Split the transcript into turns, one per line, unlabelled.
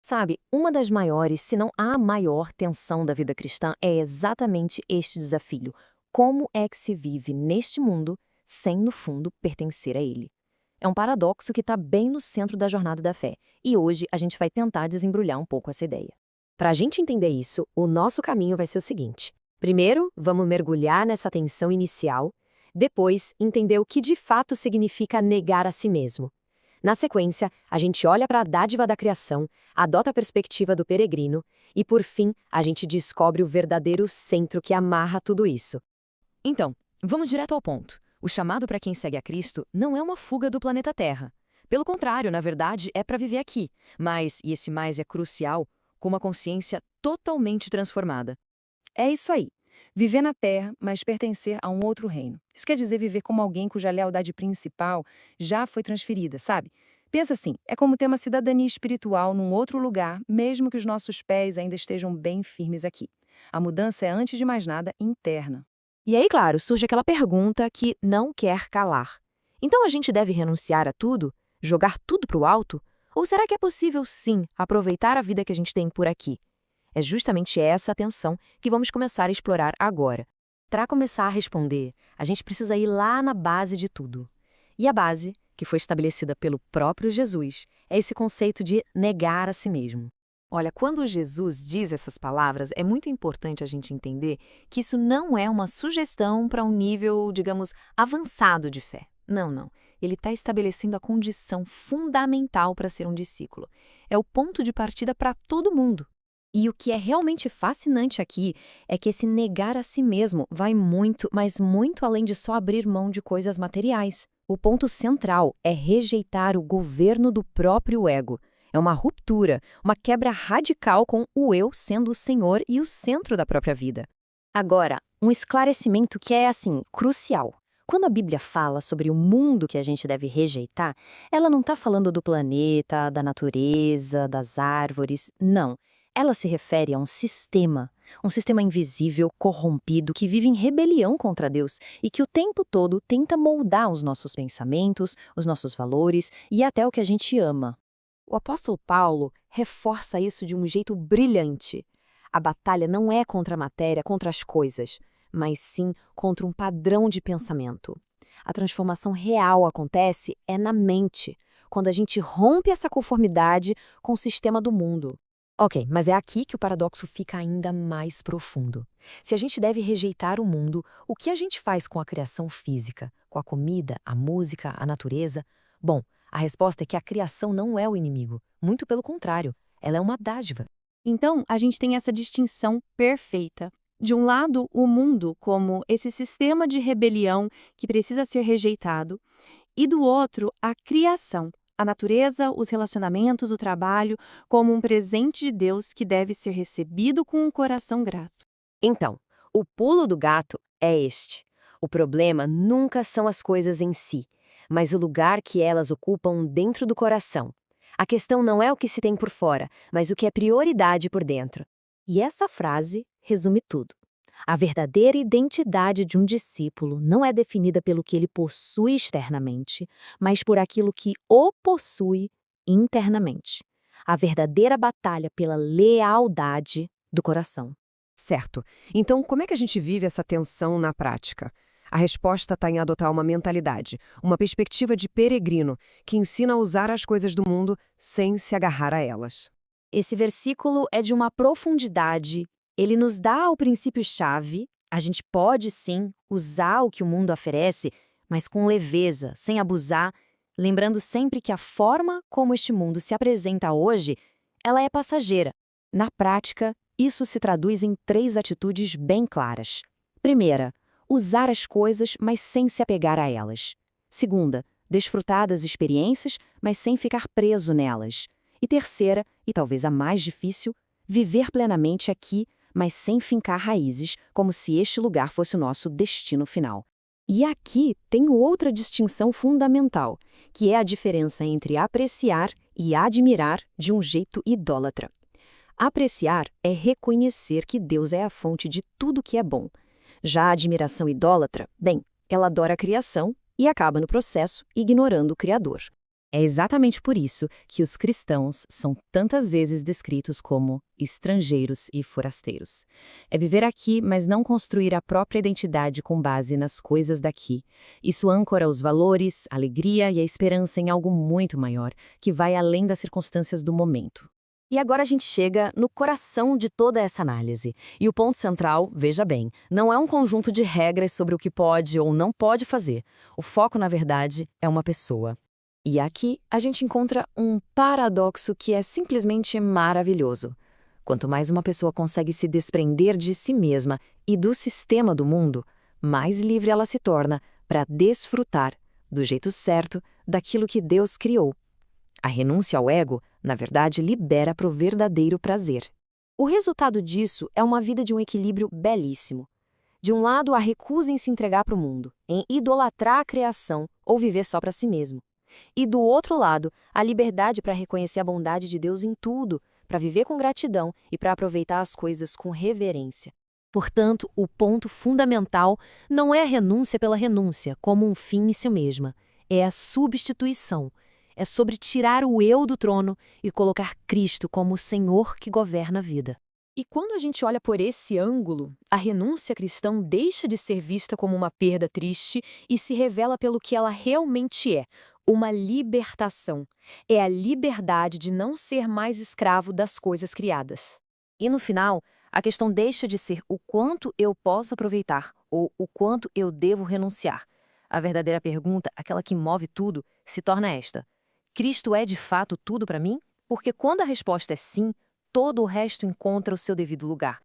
Sabe, uma das maiores, se não a maior tensão da vida cristã é exatamente este desafio. Como é que se vive neste mundo sem, no fundo, pertencer a ele? É um paradoxo que está bem no centro da jornada da fé, e hoje a gente vai tentar desembrulhar um pouco essa ideia. Para a gente entender isso, o nosso caminho vai ser o seguinte. Primeiro, vamos mergulhar nessa tensão inicial, depois, entender o que de fato significa negar a si mesmo. Na sequência, a gente olha para a dádiva da criação, adota a perspectiva do peregrino e, por fim, a gente descobre o verdadeiro centro que amarra tudo isso.
Então, vamos direto ao ponto. O chamado para quem segue a Cristo não é uma fuga do planeta Terra. Pelo contrário, na verdade, é para viver aqui. Mas, e esse mais é crucial, com uma consciência totalmente transformada.
É isso aí. Viver na Terra, mas pertencer a um outro reino. Isso quer dizer viver como alguém cuja lealdade principal já foi transferida, sabe? Pensa assim, é como ter uma cidadania espiritual num outro lugar, mesmo que os nossos pés ainda estejam bem firmes aqui. A mudança é, antes de mais nada, interna.
E aí, claro, surge aquela pergunta que não quer calar. Então a gente deve renunciar a tudo? Jogar tudo para o alto? Ou será que é possível, sim, aproveitar a vida que a gente tem por aqui? É justamente essa a tensão que vamos começar a explorar agora. Para começar a responder, a gente precisa ir lá na base de tudo. E a base, que foi estabelecida pelo próprio Jesus, é esse conceito de negar a si mesmo. Olha, quando Jesus diz essas palavras, é muito importante a gente entender que isso não é uma sugestão para um nível, digamos, avançado de fé. Não, não. Ele está estabelecendo a condição fundamental para ser um discípulo. É o ponto de partida para todo mundo. E o que é realmente fascinante aqui é que esse negar a si mesmo vai muito, mas muito além de só abrir mão de coisas materiais. O ponto central é rejeitar o governo do próprio ego. É uma ruptura, uma quebra radical com o eu sendo o senhor e o centro da própria vida. Agora, um esclarecimento que é, assim, crucial. Quando a Bíblia fala sobre o mundo que a gente deve rejeitar, ela não está falando do planeta, da natureza, das árvores, não. Ela se refere a um sistema invisível, corrompido, que vive em rebelião contra Deus e que o tempo todo tenta moldar os nossos pensamentos, os nossos valores e até o que a gente ama. O apóstolo Paulo reforça isso de um jeito brilhante. A batalha não é contra a matéria, contra as coisas, mas sim contra um padrão de pensamento. A transformação real acontece é na mente, quando a gente rompe essa conformidade com o sistema do mundo. Ok, mas é aqui que o paradoxo fica ainda mais profundo. Se a gente deve rejeitar o mundo, o que a gente faz com a criação física, com a comida, a música, a natureza? Bom, a resposta é que a criação não é o inimigo, muito pelo contrário, ela é uma dádiva.
Então, a gente tem essa distinção perfeita. De um lado, o mundo como esse sistema de rebelião que precisa ser rejeitado, e do outro, a criação, a natureza, os relacionamentos, o trabalho, como um presente de Deus que deve ser recebido com um coração grato.
Então, o pulo do gato é este. O problema nunca são as coisas em si, mas o lugar que elas ocupam dentro do coração. A questão não é o que se tem por fora, mas o que é prioridade por dentro. E essa frase resume tudo. A verdadeira identidade de um discípulo não é definida pelo que ele possui externamente, mas por aquilo que o possui internamente. A verdadeira batalha pela lealdade do coração.
Certo. Então, como é que a gente vive essa tensão na prática? A resposta está em adotar uma mentalidade, uma perspectiva de peregrino, que ensina a usar as coisas do mundo sem se agarrar a elas.
Esse versículo é de uma profundidade. Ele nos dá o princípio-chave. A gente pode, sim, usar o que o mundo oferece, mas com leveza, sem abusar, lembrando sempre que a forma como este mundo se apresenta hoje, ela é passageira. Na prática, isso se traduz em 3 atitudes bem claras. Primeira, usar as coisas, mas sem se apegar a elas. Segunda, desfrutar das experiências, mas sem ficar preso nelas. E terceira, e talvez a mais difícil, viver plenamente aqui, mas sem fincar raízes, como se este lugar fosse o nosso destino final. E aqui tem outra distinção fundamental, que é a diferença entre apreciar e admirar de um jeito idólatra. Apreciar é reconhecer que Deus é a fonte de tudo que é bom. Já a admiração idólatra, bem, ela adora a criação e acaba no processo ignorando o Criador.
É exatamente por isso que os cristãos são tantas vezes descritos como estrangeiros e forasteiros. É viver aqui, mas não construir a própria identidade com base nas coisas daqui. Isso âncora os valores, a alegria e a esperança em algo muito maior, que vai além das circunstâncias do momento.
E agora a gente chega no coração de toda essa análise. E o ponto central, veja bem, não é um conjunto de regras sobre o que pode ou não pode fazer. O foco, na verdade, é uma pessoa. E aqui a gente encontra um paradoxo que é simplesmente maravilhoso. Quanto mais uma pessoa consegue se desprender de si mesma e do sistema do mundo, mais livre ela se torna para desfrutar, do jeito certo, daquilo que Deus criou. A renúncia ao ego, na verdade, libera para o verdadeiro prazer. O resultado disso é uma vida de um equilíbrio belíssimo. De um lado, a recusa em se entregar para o mundo, em idolatrar a criação ou viver só para si mesmo. E do outro lado, a liberdade para reconhecer a bondade de Deus em tudo, para viver com gratidão e para aproveitar as coisas com reverência. Portanto, o ponto fundamental não é a renúncia pela renúncia, como um fim em si mesma. É a substituição. É sobre tirar o eu do trono e colocar Cristo como o Senhor que governa a vida. E quando a gente olha por esse ângulo, a renúncia cristã deixa de ser vista como uma perda triste e se revela pelo que ela realmente é, uma libertação. É a liberdade de não ser mais escravo das coisas criadas. E no final, a questão deixa de ser o quanto eu posso aproveitar ou o quanto eu devo renunciar. A verdadeira pergunta, aquela que move tudo, se torna esta: Cristo é de fato tudo para mim? Porque quando a resposta é sim, todo o resto encontra o seu devido lugar.